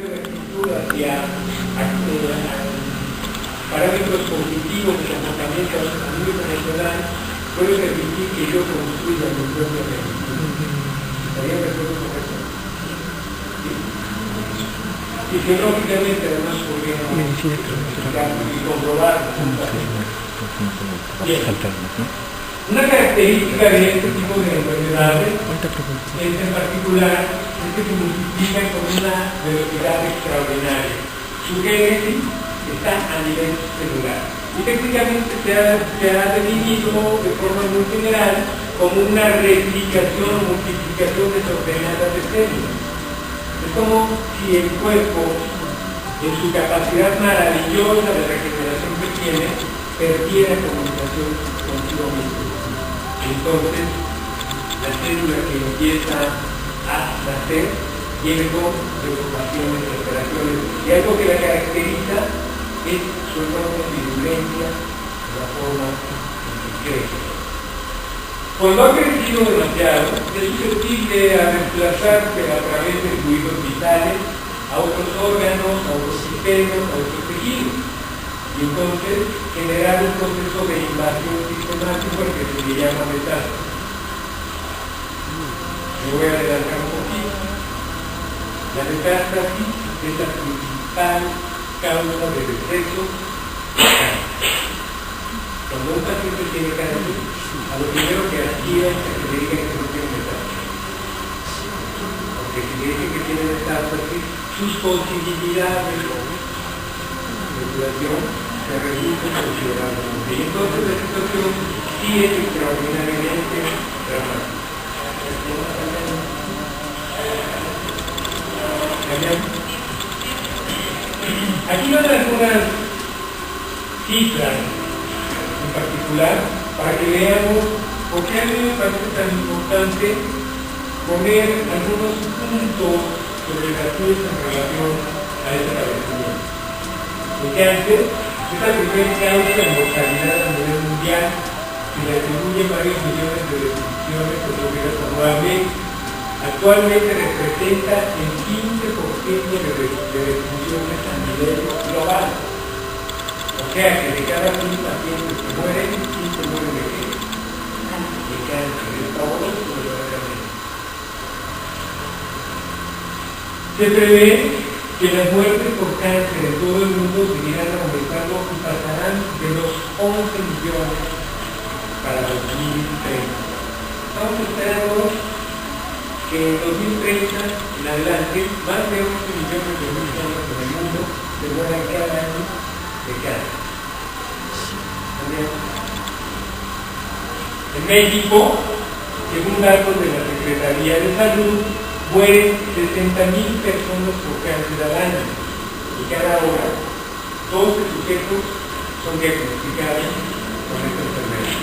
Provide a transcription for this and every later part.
de la actitud hacia parámetros cognitivos de comportamiento a nivel nacional puede permitir que yo construya mi propia realidad. ¿Estaría de acuerdo con eso? ¿Sí? Fisiológicamente, además, podríamos verificarlo y comprobarlo. Bien. Una característica de este tipo de enfermedades es en particular que se multiplican con una velocidad extraordinaria. Su génesis está a nivel celular. Y técnicamente se ha definido de forma muy general como una replicación o multiplicación desordenada de células. Es como si el cuerpo, en su capacidad maravillosa de regeneración que tiene, perdiera comunicación consigo mismo. Entonces, la célula que empieza a nacer viene con preocupaciones, alteraciones, y algo que la caracteriza es su enorme virulencia, la forma en que crece. Cuando ha crecido demasiado, es susceptible a desplazarse a través de fluidos vitales a otros órganos, a otros sistemas, a otros tejidos. Y entonces generar un proceso de invasión sistemático al que se le llama metástasis. Me voy a adelantar un poquito. La metástasis es la principal causa de deceso. Cuando un paciente tiene cáncer, a lo primero que aspira es que le digan que no tiene metástasis. Porque si le dicen que tiene metástasis, sus posibilidades de curación se reducen considerablemente. Y entonces la situación sí es extraordinariamente dramática. Aquí van algunas cifras en particular para que veamos por qué a mí me parece tan importante poner algunos puntos sobre las cosas en relación a este padecimiento. El cáncer es la primera causa de mortalidad a nivel mundial y le atribuye varios millones de defunciones ocurridas anualmente. Actualmente representa el 15% de defunciones a nivel global. O sea que de cada 1.000 pacientes que mueren, 15 mueren de qué? De cáncer. Es fabuloso, verdaderamente. Se prevé que las muertes por cáncer en todo el mundo seguirán aumentando y pasarán de los 11 millones para 2030. Estamos esperando que en 2030 en adelante más de 11 millones de personas en el mundo se mueran cada año de cáncer. En México, según datos de la Secretaría de Salud, mueren 60,000 personas por cáncer al año y cada hora 12 sujetos son diagnosticados con esta enfermedad.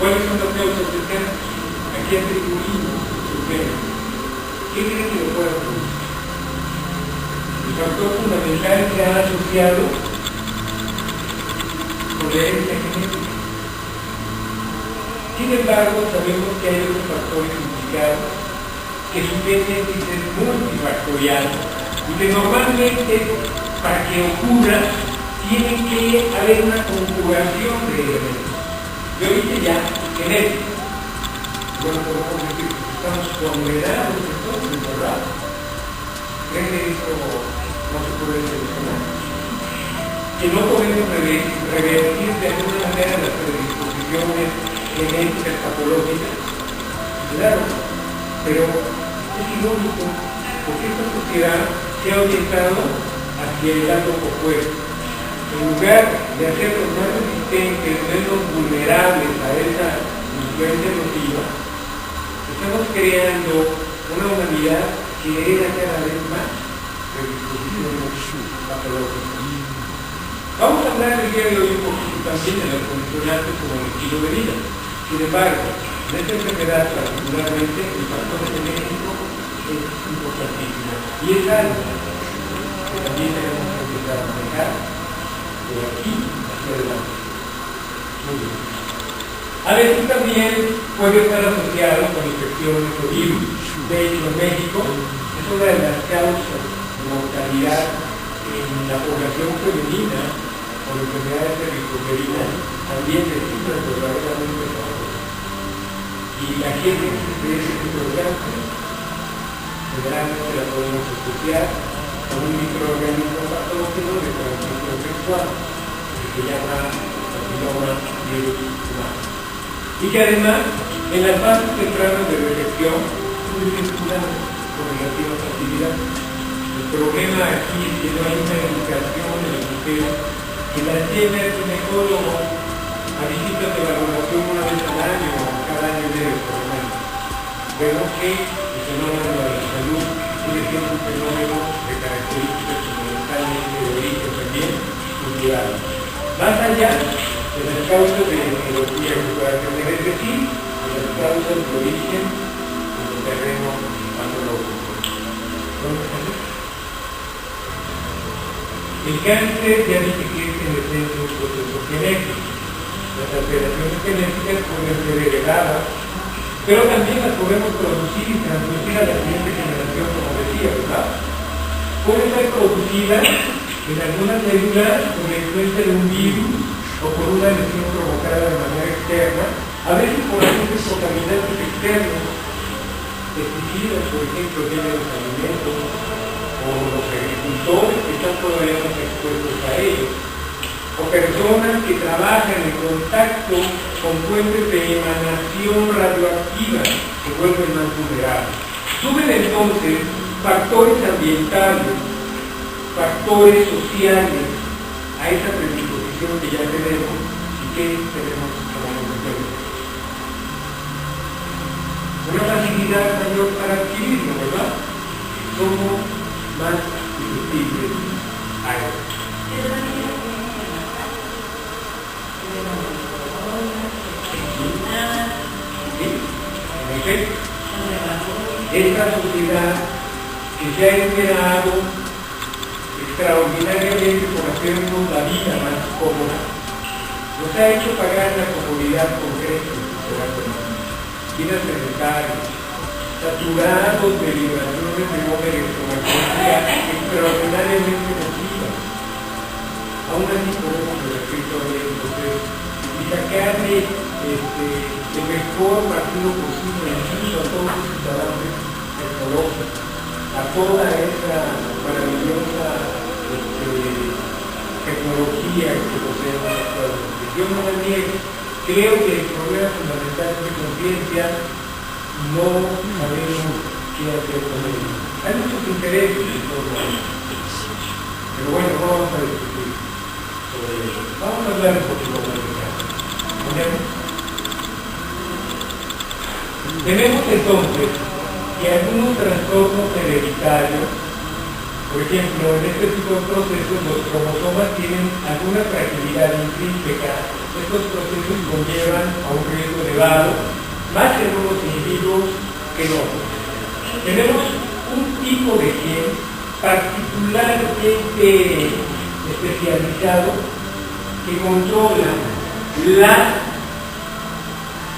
¿Cuáles son las causas del cáncer? Aquí atribuimos su género. ¿Qué creen que lo pueda producir? El factor fundamental que ha asociado con la herencia genética. Sin embargo, sabemos que hay otros factores implicados, que su génesis es multifactorial y que normalmente, para que ocurra, tiene que haber una conjugación de elementos. Yo dije ya, genética. Bueno, podemos decir que estamos condenados entonces, ¿verdad? ¿Creen que esto no se puede solucionar? Que no podemos revertir de alguna manera las predisposiciones genéticas patológicas. Claro, pero es ilógico, porque esta sociedad se ha orientado hacia el lado opuesto. En lugar de hacerlos más resistentes, menos vulnerables a esa influencia nociva, estamos creando una humanidad que hereda cada vez más predisposiciones patológicas. Vamos a hablar el día de hoy un poquito también de los condicionantes como el estilo de vida. Sin embargo, en esta enfermedad particularmente, el factor genético es importantísimo. Y es algo que también tenemos que empezar a manejar de aquí hacia adelante. Muy bien. A veces también puede estar asociado con infecciones o virus. De hecho, en México es una de las causas de mortalidad en la población femenina por enfermedades cervicouterinas, también de cifras verdaderamente bajas. Y la génesis de ese tipo de cáncer generalmente la podemos asociar con un microorganismo patógeno de transmisión sexual que se llama papiloma virus humano. Y que además, en las fases tempranas de detección, son circulares con relativa facilidad. El problema aquí es que no hay una educación en las mujeres que las lleve al ginecólogo a visitas de valoración una vez al año o cada año y medio por lo menos. Vemos que el fenómeno de la salud sigue siendo un fenómeno de características fundamentalmente de origen también cultural. Más allá de las causas de etiología que pueda tener, es decir, de las causas de origen en el terreno patológico. El cáncer ya dije que es en esencia un proceso genético. Las alteraciones genéticas pueden ser heredadas, pero también las podemos producir y transmitir a la siguiente generación, como decía, ¿verdad? Pueden ser producidas en algunas células por la influencia de un virus o por una lesión provocada de manera externa, a veces por agentes contaminantes externos, pesticidas, por ejemplo, vienen los alimentos, o los agricultores que están todavía más expuestos a ellos, o personas que trabajan en contacto con fuentes de emanación radioactiva que vuelven más vulnerables. Suben entonces factores ambientales, factores sociales a esa predisposición que ya tenemos y que tenemos como consecuencia. Una facilidad mayor para adquirirlo, ¿verdad? Somos más susceptibles a eso. ¿Sí? En efecto, esta sociedad que se ha esperado extraordinariamente por hacernos la vida más cómoda, nos ha hecho pagar la comodidad concreta de vidas sedentarias, saturados de vibraciones de onda electromagnética extraordinariamente nocivas. Aún así podemos revertir todo esto y sacarle el mejor partido posible, incluso a todos los ciudadanos tecnológicos, a toda esa maravillosa tecnología que poseemos actualmente. Yo no la niego, creo que el problema fundamental es de conciencia. No sabemos qué hacer con ello. Hay muchos intereses en todo esto. Pero bueno, no vamos a discutir sobre eso. Vamos a hablar un poquito más de eso. Tenemos entonces que algunos trastornos hereditarios, por ejemplo, en este tipo de procesos, los cromosomas tienen alguna fragilidad intrínseca. Estos procesos conllevan a un riesgo elevado, más en unos individuos que en otros. Tenemos un tipo de gen particularmente especializado que controla la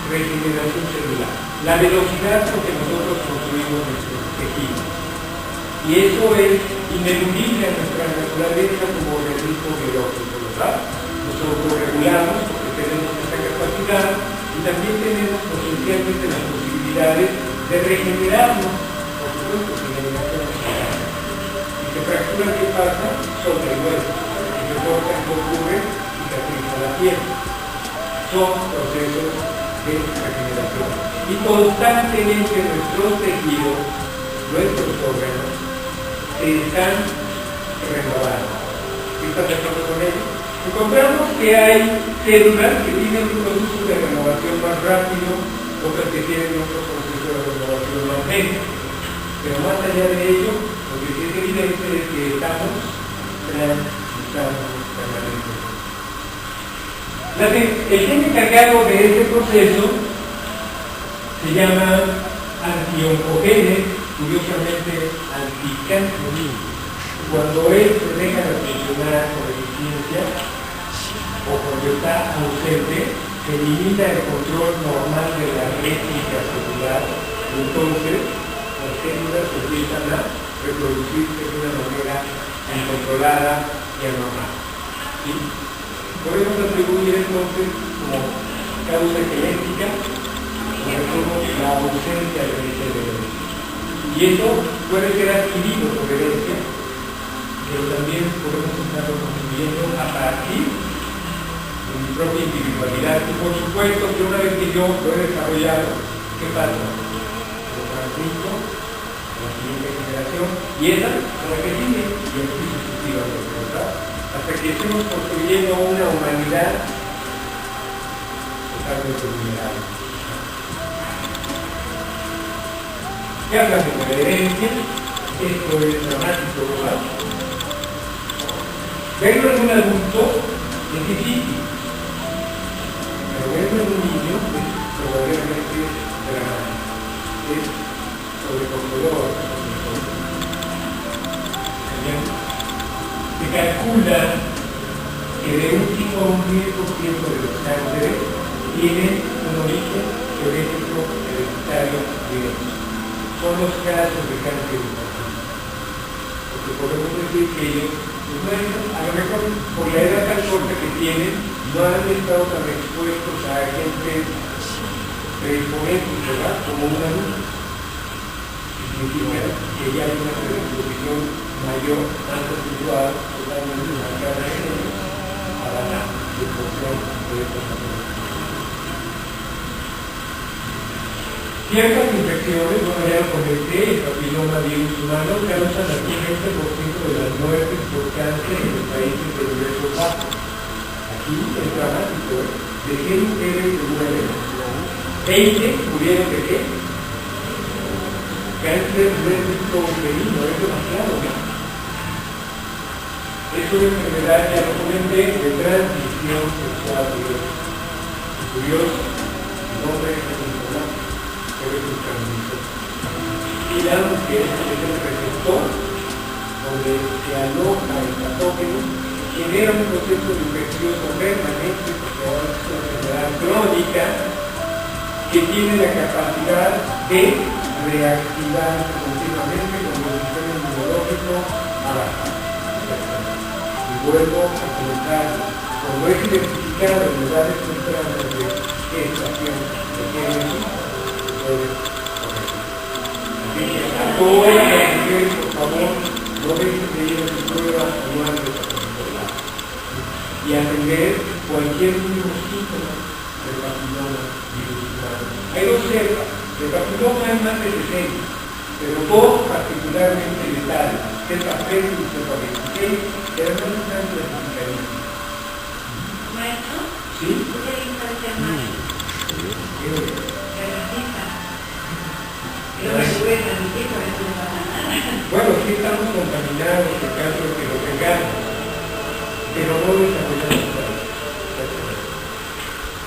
regeneración celular, la velocidad con que nosotros construimos nuestros tejidos. Y eso es ineludible a nuestra naturaleza como organismo biológico, ¿verdad? Nosotros regulamos porque tenemos esta capacidad y también tenemos potencialmente las posibilidades de regenerarnos, por supuesto, sin eliminación natural. Y se fractura, ¿qué pasa? Sobre el hueso. Y se corta, ¿qué ocurre? Cicatriza la piel. Son procesos de regeneración. Y constantemente nuestros tejidos, nuestros órganos, se están renovando. ¿Estás de acuerdo con ello? Encontramos que hay células que tienen un proceso de renovación más rápido, otras que tienen otro proceso de renovación más lento. Pero más allá de ello, lo que sí es evidente es que estamos permanentemente. El gen encargado de este proceso se llama antioncogenes, curiosamente anticáncer. Cuando él se deja de funcionar con eficiencia o cuando está ausente, se elimina el control normal de la réplica celular y entonces las células empiezan a reproducirse de una manera incontrolada y anormal. ¿Sí? Podemos atribuir entonces como causa genética la ausencia de herencia. Y eso puede ser adquirido por herencia, pero también podemos estarlo construyendo a partir de mi propia individualidad. Y por supuesto que una vez que yo lo he desarrollado, ¿qué pasa? Lo transmito a la siguiente generación y esa a la que sigue, y así sucesivamente, ¿verdad? Hasta que estemos construyendo una humanidad totalmente vulnerable. ¿Qué habla de la herencia? Esto es dramático, ¿verdad? Verlo en un adulto es difícil, pero verlo en un niño es verdaderamente dramático. Es sobrecogedor. Se calcula que de un 5 a un 10% de los cánceres tienen un origen genético hereditario directo. Son los casos de cáncer infantil. Porque podemos decir que ellos, pues bueno, a lo mejor por la edad tan corta que tienen, no han estado tan expuestos a agentes predisponentes, ¿verdad? Como un adulto. Significa que ya hay una predisposición mayor, más residual, totalmente marcada en ellos, para la destrucción de estos animales. Ciertas infecciones, bueno, ya lo comenté, el papiloma virus humano causan al 15% de las muertes por cáncer en los países de ingresos bajos. Aquí es dramático, de 100 mujeres de 9, 20 murieron de qué? Cáncer lésbico uterino, es demasiado, ¿no? Es una enfermedad, ya lo comenté, de transmisión sexual directa. Curioso, el nombre es importante. Y la mujer es el receptor donde se aloja el patógeno, genera un proceso infeccioso permanente, porque ahora es una enfermedad crónica que tiene la capacidad de reactivar continuamente cuando el sistema inmunológico abajo. Y vuelvo a comentar, cuando es identificado en edades tempranas de gestación de género, a todas las mujeres, por favor, no dejen de ir a su prueba anual de patología y atender cualquier mismo síntoma del papiloma virus humano. Hay dos cepas, el papiloma hay más de 60, pero dos particularmente letales, cepa 3 y cepa 26, pero no están clasificadísimas. ¿Maestro? ¿Sí? ¿Por qué le parece más? Bueno, sí estamos contaminados en caso de que lo tengamos, pero no desarrollamos nada.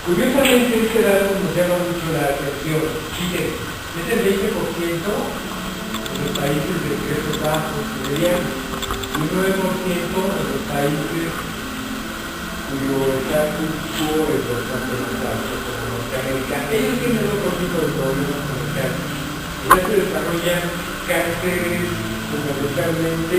Curiosamente, este dato nos llama mucho la atención. Chile es el 20% en los países de ingresos bajos y medianos, y un 9% en los países cuyo estatus quo es bastante más alto, como Norteamérica. Ellos tienen otro tipo de problemas con el cáncer. Ya se desarrollan cánceres fundamentalmente